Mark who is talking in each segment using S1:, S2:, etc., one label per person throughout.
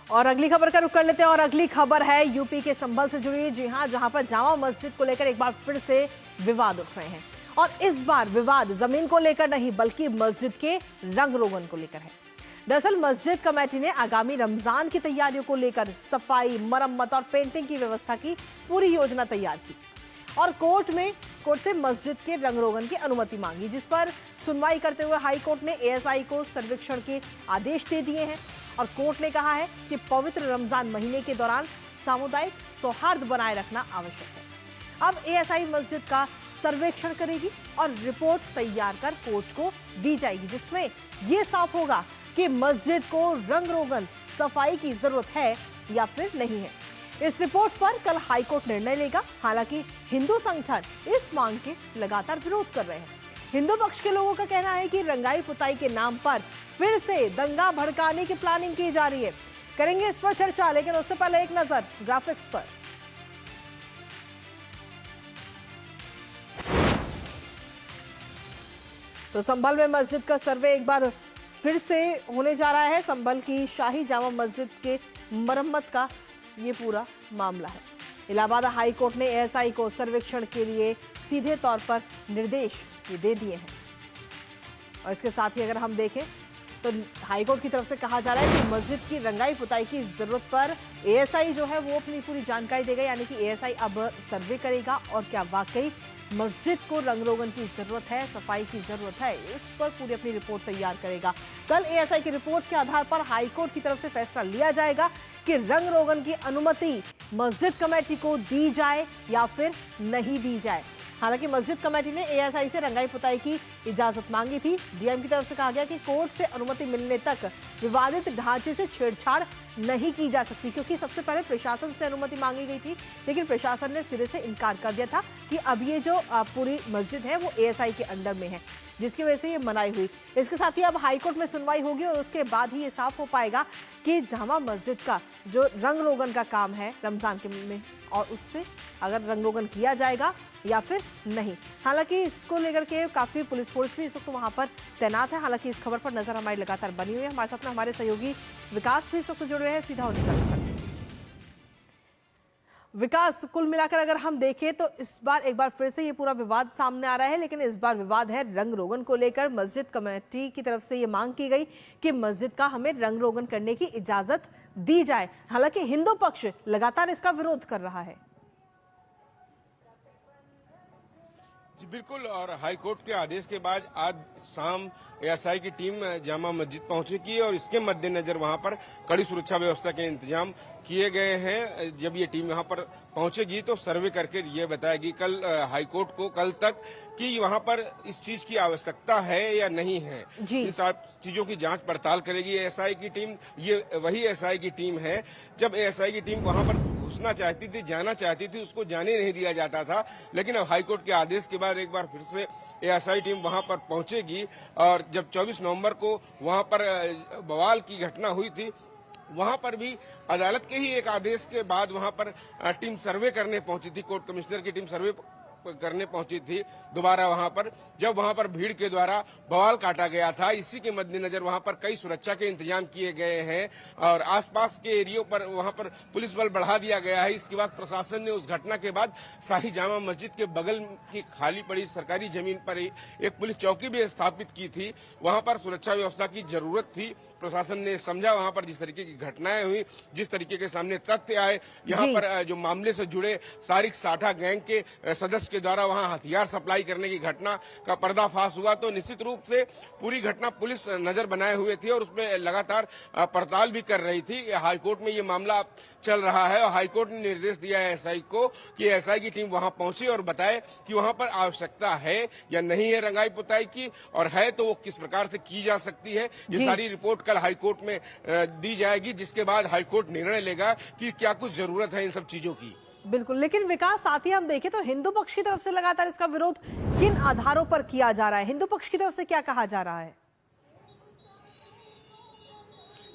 S1: और अगली खबर का रुख कर लेते हैं और अगली खबर है यूपी के संभल से जुड़ी। जी हां, जहां पर जामा मस्जिद को लेकर एक बार फिर से विवाद उठ रहे हैं और इस बार विवाद जमीन को लेकर नहीं बल्कि मस्जिद के रंग रोगन को लेकर है। दरअसल मस्जिद कमेटी ने आगामी रमजान की तैयारियों को लेकर सफाई, मरम्मत और पेंटिंग की व्यवस्था की पूरी योजना तैयार की और कोर्ट से मस्जिद के रंग रोगन की अनुमति मांगी, जिस पर सुनवाई करते हुए हाई कोर्ट ने एएसआई को सर्वेक्षण के आदेश दे दिए हैं और कोर्ट ने कहा है कि पवित्र रमजान महीने के दौरान सामुदायिक सौहार्द बनाए रखना आवश्यक है। अब एएसआई मस्जिद का सर्वेक्षण करेगी और रिपोर्ट तैयार कर कोर्ट को दी जाएगी, जिसमें यह साफ होगा कि मस्जिद को रंग रोगन सफाई की जरूरत है या फिर नहीं है। इस रिपोर्ट पर कल हाईकोर्ट निर्णय लेगा। हालांकि हिंदू संगठन इस मांग के लगातार विरोध कर रहे हैं। हिंदू पक्ष के लोगों का कहना है कि रंगाई पुताई के नाम पर फिर से दंगा भड़काने की प्लानिंग की जा रही है। करेंगे इस पर चर्चा, लेकिन उससे पहले एक नजर ग्राफिक्स पर। तो संभल में मस्जिद का सर्वे एक बार फिर से होने जा रहा है। संभल की शाही जामा मस्जिद के मरम्मत का ये पूरा मामला है। इलाहाबाद हाई कोर्ट ने एएसआई को सर्वेक्षण के लिए सीधे तौर पर निर्देश दे दिए हैं और इसके साथ ही अगर हम देखें तो हाईकोर्ट की तरफ से कहा जा रहा है कि मस्जिद की रंगाई पुताई की जरूरत पर एएसआई जो है वो अपनी पूरी जानकारी देगा, यानी कि एएसआई अब सर्वे करेगा और क्या वाकई मस्जिद को रंग रोगन की जरूरत है, सफाई की जरूरत है, इस पर पूरी अपनी रिपोर्ट तैयार करेगा। कल एएसआई की रिपोर्ट के आधार पर हाईकोर्ट की तरफ से फैसला लिया जाएगा कि रंग रोगन की अनुमति मस्जिद कमेटी को दी जाए या फिर नहीं दी जाए। हालांकि मस्जिद कमेटी ने एएसआई से रंगाई पुताई की इजाजत मांगी थी। डीएम की तरफ से कहा गया कि कोर्ट से अनुमति मिलने तक विवादित ढांचे से छेड़छाड़ नहीं की जा सकती, क्योंकि सबसे पहले प्रशासन से अनुमति मांगी गई थी, लेकिन प्रशासन ने सिरे से इनकार कर दिया था कि अब ये जो पूरी मस्जिद है वो एएसआई के अंडर में है, जिसकी वजह से ये मनाही हुई। इसके साथ ही अब हाईकोर्ट में सुनवाई होगी और उसके बाद ही ये साफ हो पाएगा कि जामा मस्जिद का जो रंग रोगन का काम है रमजान के में, और उससे अगर रंग रोगन किया जाएगा या फिर नहीं। हालांकि इसको लेकर के काफी पुलिस फोर्स भी इस वक्त वहां पर तैनात है। हालांकि इस खबर पर नजर हमारी लगातार बनी हुई है। हमारे साथ में हमारे सहयोगी विकास भी इस वक्त जुड़ रहे हैं, सीधा उनसे बात करते हैं। विकास, कुल मिलाकर अगर हम देखें तो इस बार एक बार फिर से ये पूरा विवाद सामने आ रहा है, लेकिन इस बार विवाद है रंग रोगन को लेकर। मस्जिद कमेटी की तरफ से ये मांग की गई कि मस्जिद का हमें रंग रोगन करने की इजाजत दी जाए। हालांकि हिंदू पक्ष लगातार इसका विरोध कर रहा है।
S2: जी बिल्कुल, और हाईकोर्ट के आदेश के बाद आज शाम एएसआई की टीम जामा मस्जिद पहुंचेगी और इसके मद्देनजर वहां पर कड़ी सुरक्षा व्यवस्था के इंतजाम किए गए हैं। जब ये टीम वहां पर पहुंचेगी तो सर्वे करके ये बताएगी कल हाईकोर्ट को कल तक कि वहां पर इस चीज की आवश्यकता है या नहीं है। इन सब चीजों की जांच पड़ताल करेगी एएसआई की टीम। ये वही एएसआई की टीम है, जब एएसआई की टीम वहां पर घुसना चाहती थी, जाना चाहती थी, उसको जाने नहीं दिया जाता था। लेकिन अब हाईकोर्ट के आदेश के बाद एक बार फिर से एएसआई टीम वहां पर पहुंचेगी और जब 24 नवंबर को वहां पर बवाल की घटना हुई थी, वहां पर भी अदालत के ही एक आदेश के बाद वहां पर टीम सर्वे करने पहुंची थी। कोर्ट कमिश्नर की टीम सर्वे करने पहुंची थी दोबारा वहां पर, जब वहां पर भीड़ के द्वारा बवाल काटा गया था। इसी के मद्देनजर वहां पर कई सुरक्षा के इंतजाम किए गए हैं और आसपास के एरियो पर वहां पर पुलिस बल बढ़ा दिया गया है। इसके बाद प्रशासन ने उस घटना के बाद शाही जामा मस्जिद के बगल की खाली पड़ी सरकारी जमीन पर एक पुलिस चौकी भी स्थापित की थी। वहां पर सुरक्षा व्यवस्था की जरूरत थी। प्रशासन ने समझा वहां पर जिस तरीके की घटनाएं हुई, जिस तरीके के सामने तथ्य आए, यहाँ पर जो मामले से जुड़े सारिक साठा गैंग के सदस्य के द्वारा वहां हथियार सप्लाई करने की घटना का पर्दाफाश हुआ, तो निश्चित रूप से पूरी घटना पुलिस नजर बनाए हुए थी और उसमें लगातार पड़ताल भी कर रही थी। हाईकोर्ट में ये मामला चल रहा है और हाईकोर्ट ने निर्देश दिया है एएसआई को कि एएसआई की टीम वहां पहुंचे और बताए कि वहां पर आवश्यकता है या नहीं है रंगाई पुताई की, और है तो वो किस प्रकार से की जा सकती है। ये सारी रिपोर्ट कल हाईकोर्ट में दी जाएगी, जिसके बाद हाईकोर्ट निर्णय लेगा कि क्या कुछ जरूरत है इन सब चीजों की।
S1: बिल्कुल, लेकिन विकास साथ ही हम देखें तो हिंदू पक्ष की तरफ से लगातार इसका विरोध किन आधारों पर किया जा रहा है? हिंदू पक्ष की तरफ से क्या कहा जा रहा है?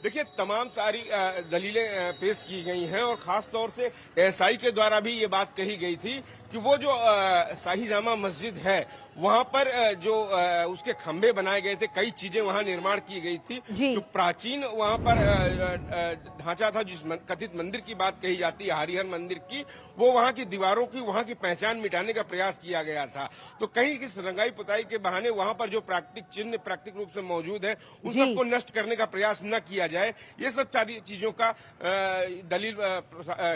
S2: देखिए, तमाम सारी दलीलें पेश की गई हैं और खास तौर से एएसआई के द्वारा भी ये बात कही गई थी कि वो जो शाही जामा मस्जिद है वहां पर जो उसके खंभे बनाए गए थे, कई चीजें वहां निर्माण की गई थी।
S1: जी।
S2: जो प्राचीन वहां पर ढांचा था, जिस कथित मंदिर की बात कही जाती है, हरिहर मंदिर की, वो वहां की दीवारों की, वहां की पहचान मिटाने का प्रयास किया गया था। तो कहीं इस रंगाई पुताई के बहाने वहां पर जो प्राकृतिक चिन्ह प्राकृतिक रूप से मौजूद है, उन
S1: जी।
S2: सबको नष्ट करने का प्रयास न किया जाए, ये सब सारी चीजों का दलील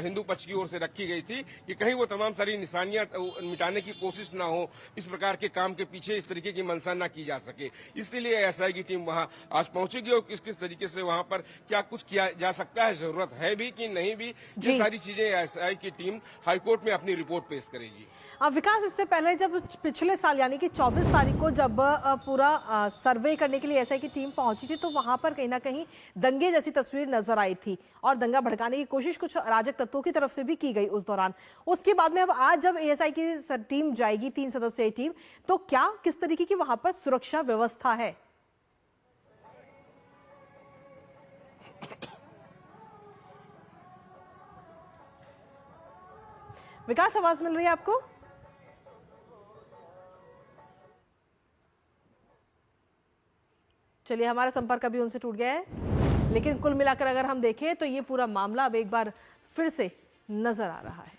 S2: हिंदू पक्ष की ओर से रखी गई थी कि कहीं वो तमाम सारी निशानियां मिटाने की कोशिश ना हो, इस प्रकार के काम के पीछे इस तरीके की मंशा ना की जा सके। इसलिए एएसआई की टीम वहां आज पहुंचेगी और किस किस तरीके से वहां पर क्या कुछ किया जा सकता है, जरूरत है भी कि नहीं भी, ये सारी चीजें एएसआई की टीम हाईकोर्ट में अपनी रिपोर्ट पेश करेगी।
S1: अब विकास, इससे पहले जब पिछले साल यानी कि 24 तारीख को जब पूरा सर्वे करने के लिए एसआई की टीम पहुंची थी, तो वहां पर कहीं ना कहीं दंगे जैसी तस्वीर नजर आई थी और दंगा भड़काने की कोशिश कुछ अराजक तत्वों की तरफ से भी की गई उस दौरान। उसके बाद में अब आज जब एएसआई की टीम जाएगी, 3 सदस्यीय टीम, तो क्या किस तरीके की वहां पर सुरक्षा व्यवस्था है? विकास, आवाज मिल रही है आपको? चलिए, हमारा संपर्क अभी उनसे टूट गया है, लेकिन कुल मिलाकर अगर हम देखें तो ये पूरा मामला अब एक बार फिर से नजर आ रहा है।